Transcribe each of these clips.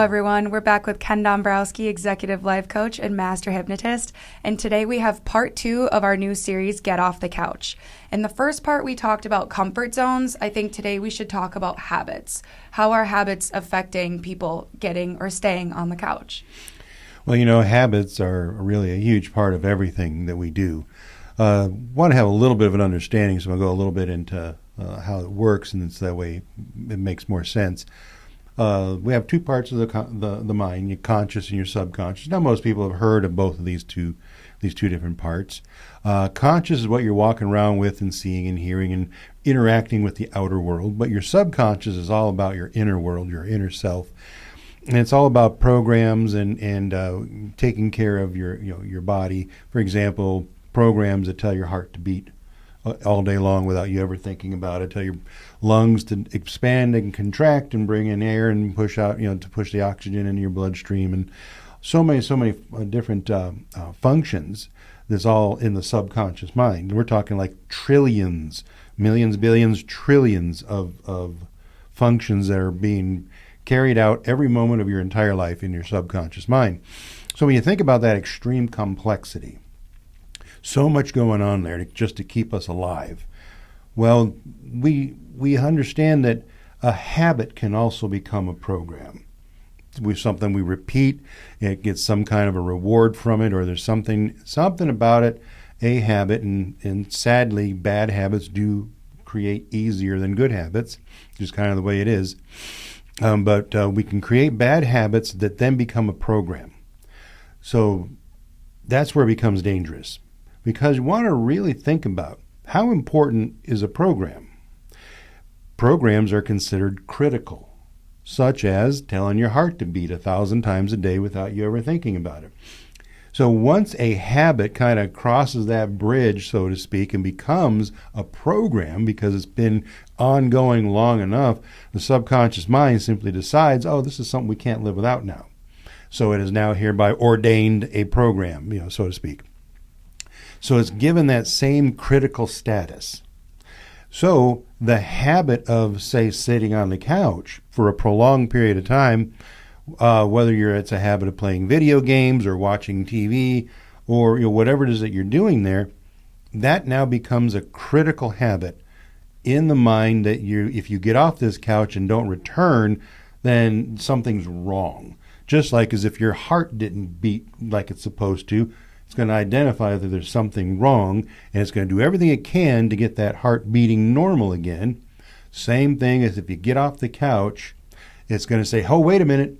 everyone. We're back with Ken Dombrowski, Executive Life Coach and Master Hypnotist. And today we have part 2 of our new series, Get Off the Couch. In the first part, we talked about comfort zones. I think today we should talk about habits. How are habits affecting people getting or staying on the couch? Well, habits are really a huge part of everything that we do. Want to have a little bit of an understanding, so I'll go a little bit into how it works, and it's that way it makes more sense. We have two parts of the mind, your conscious and your subconscious. Now, most people have heard of both of these two different parts. Conscious is what you're walking around with and seeing and hearing and interacting with the outer world, but your subconscious is all about your inner world, your inner self. And it's all about programs and taking care of your body. For example, programs that tell your heart to beat all day long without you ever thinking about it, tell your lungs to expand and contract and bring in air and push out, to push the oxygen into your bloodstream, and so many different functions. That's all in the subconscious mind. We're talking like trillions, millions, billions, trillions of functions that are being carried out every moment of your entire life in your subconscious mind. So when you think about that extreme complexity, so much going on there just to keep us alive. Well, we understand that a habit can also become a program. Something we repeat, it gets some kind of a reward from it, or there's something about it, a habit, and sadly, bad habits do create easier than good habits, just kind of the way it is. But we can create bad habits that then become a program. So that's where it becomes dangerous. Because you want to really think about how important is a program. Programs are considered critical, such as telling your heart to beat 1,000 times a day without you ever thinking about it. So once a habit kind of crosses that bridge, so to speak, and becomes a program because it's been ongoing long enough, the subconscious mind simply decides, oh, this is something we can't live without now. So it is now hereby ordained a program, so to speak. So it's given that same critical status. So the habit of, say, sitting on the couch for a prolonged period of time, whether it's a habit of playing video games or watching TV or whatever it is that you're doing there, that now becomes a critical habit in the mind that if you get off this couch and don't return, then something's wrong. Just like as if your heart didn't beat like it's supposed to, it's going to identify that there's something wrong, and it's going to do everything it can to get that heart beating normal again. Same thing as if you get off the couch, it's going to say, oh, wait a minute.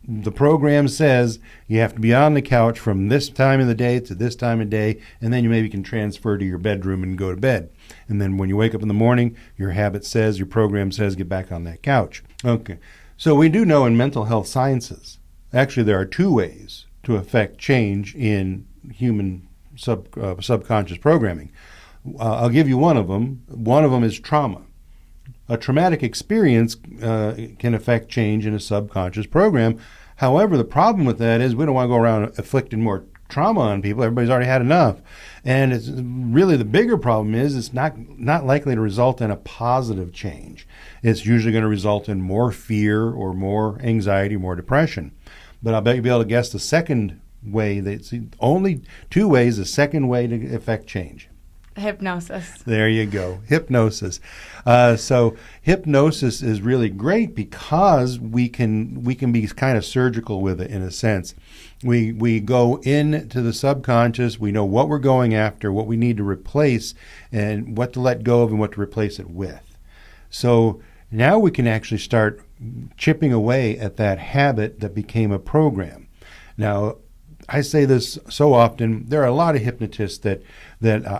The program says you have to be on the couch from this time of the day to this time of day, and then you maybe can transfer to your bedroom and go to bed. And then when you wake up in the morning, your habit says, your program says, get back on that couch. Okay. So we do know in mental health sciences, actually there are two ways to affect change in human subconscious programming. I'll give you one of them. One of them is trauma. A traumatic experience can affect change in a subconscious program. However, the problem with that is we don't want to go around inflicting more trauma on people. Everybody's already had enough. And it's really the bigger problem is it's not likely to result in a positive change. It's usually going to result in more fear or more anxiety, more depression. But I'll bet you'll be able to guess the second way. That's only two ways, the second way to affect change. Hypnosis. There you go. Hypnosis. So hypnosis is really great because we can be kind of surgical with it in a sense. We go into the subconscious. We know what we're going after, what we need to replace, and what to let go of and what to replace it with. So now we can actually start chipping away at that habit that became a program. Now, I say this so often, there are a lot of hypnotists that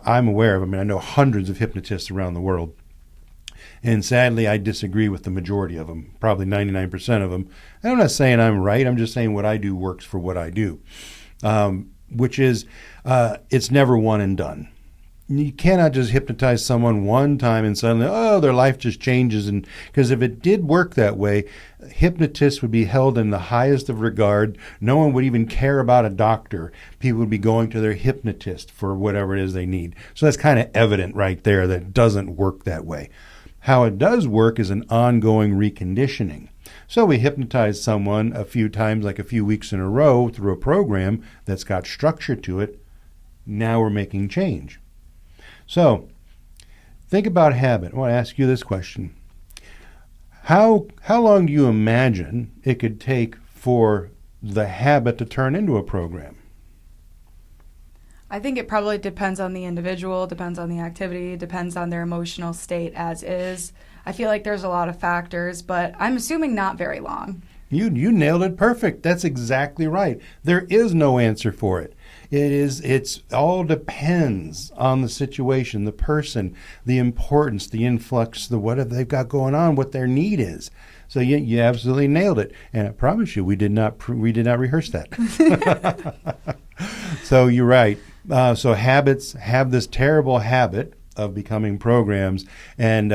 I'm aware of. I mean, I know hundreds of hypnotists around the world. And sadly, I disagree with the majority of them, probably 99% of them. And I'm not saying I'm right. I'm just saying what I do works for what I do, which is it's never one and done. You cannot just hypnotize someone one time and suddenly, their life just changes. And because if it did work that way, hypnotists would be held in the highest of regard. No one would even care about a doctor. People would be going to their hypnotist for whatever it is they need. So that's kind of evident right there that it doesn't work that way. How it does work is an ongoing reconditioning. So we hypnotize someone a few times, like a few weeks in a row, through a program that's got structure to it. Now we're making change. So think about habit. I want to ask you this question. How long do you imagine it could take for the habit to turn into a program? I think it probably depends on the individual, depends on the activity, depends on their emotional state as is. I feel like there's a lot of factors, but I'm assuming not very long. You nailed it perfect. That's exactly right. There is no answer for it. It's all depends on the situation, the person, the importance, the influx, the what they've got going on, what their need is. So you absolutely nailed it. And I promise you, we did not rehearse that. So you're right. So habits have this terrible habit of becoming programs, and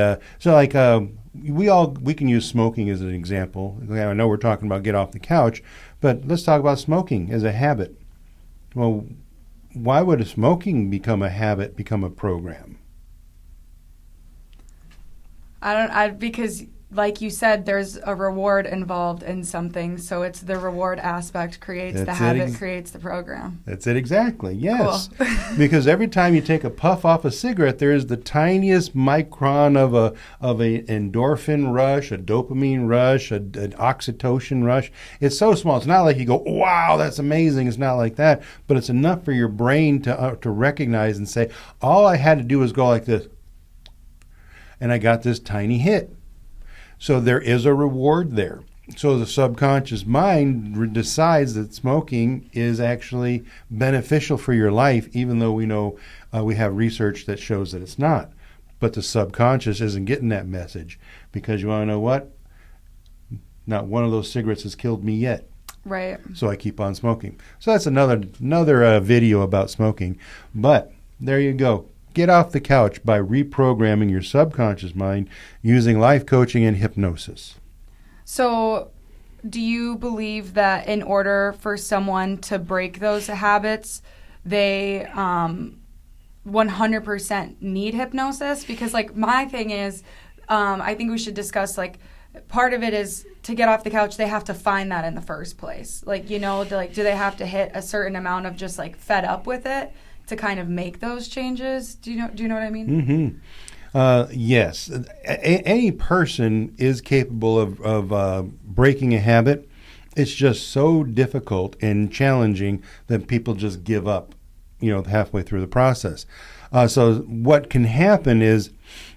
we can use smoking as an example. I know we're talking about get off the couch, but let's talk about smoking as a habit. Well, why would smoking become a habit, become a program? Because like you said, there's a reward involved in something, so it's the reward aspect creates the habit, creates the program. That's it exactly, yes. Cool. Because every time you take a puff off a cigarette, there is the tiniest micron of a endorphin rush, a dopamine rush, an oxytocin rush. It's so small. It's not like you go, wow, that's amazing. It's not like that. But it's enough for your brain to recognize and say, all I had to do was go like this, and I got this tiny hit. So there is a reward there. So the subconscious mind decides that smoking is actually beneficial for your life, even though we know we have research that shows that it's not. But the subconscious isn't getting that message, because you want to know what? Not one of those cigarettes has killed me yet. Right. So I keep on smoking. So that's another video about smoking. But there you go. Get off the couch by reprogramming your subconscious mind using life coaching and hypnosis. So do you believe that in order for someone to break those habits, they 100% need hypnosis? Because like my thing is, I think we should discuss like part of it is to get off the couch, they have to find that in the first place. Like, you know, do they have to hit a certain amount of just like fed up with it to kind of make those changes? Do you know what I mean? Mm-hmm. Yes. Any person is capable of breaking a habit. It's just so difficult and challenging that people just give up, halfway through the process. So what can happen is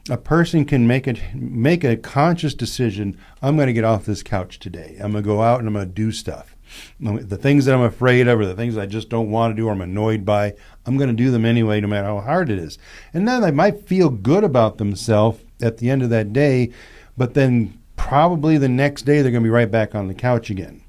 a person can make a conscious decision. I'm going to get off this couch today. I'm going to go out and I'm going to do stuff. The things that I'm afraid of or the things I just don't want to do or I'm annoyed by, I'm going to do them anyway, no matter how hard it is. And then they might feel good about themselves at the end of that day, but then probably the next day they're going to be right back on the couch again.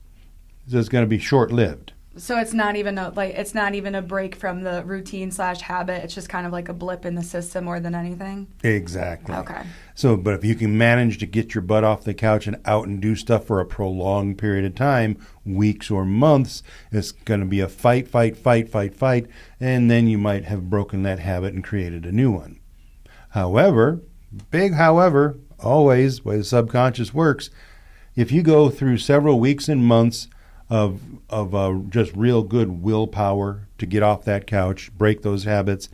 So it's going to be short-lived. So it's not even a break from the routine/habit. It's just kind of like a blip in the system more than anything. Exactly. Okay. So, but if you can manage to get your butt off the couch and out and do stuff for a prolonged period of time, weeks or months, it's going to be a fight, and then you might have broken that habit and created a new one. However, big however, always, the way the subconscious works, if you go through several weeks and months of just real good willpower to get off that couch, break those habits.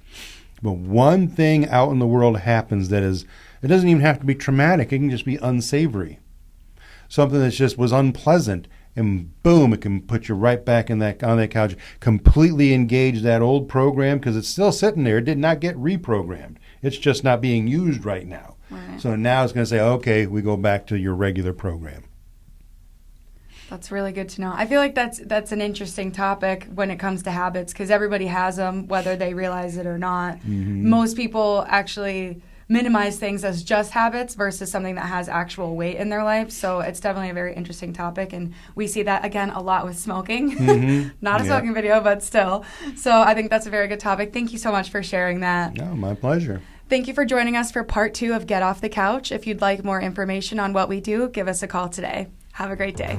But one thing out in the world happens that is, it doesn't even have to be traumatic. It can just be unsavory. Something that just was unpleasant, and boom, it can put you right back on that couch, completely engage that old program because it's still sitting there. It did not get reprogrammed. It's just not being used right now. Right. So now it's going to say, okay, we go back to your regular program. That's really good to know. I feel like that's an interesting topic when it comes to habits because everybody has them, whether they realize it or not. Mm-hmm. Most people actually minimize things as just habits versus something that has actual weight in their life. So it's definitely a very interesting topic, and we see that, again, a lot with smoking. Mm-hmm. Not a smoking video, but still. So I think that's a very good topic. Thank you so much for sharing that. No, my pleasure. Thank you for joining us for part 2 of Get Off the Couch. If you'd like more information on what we do, give us a call today. Have a great day.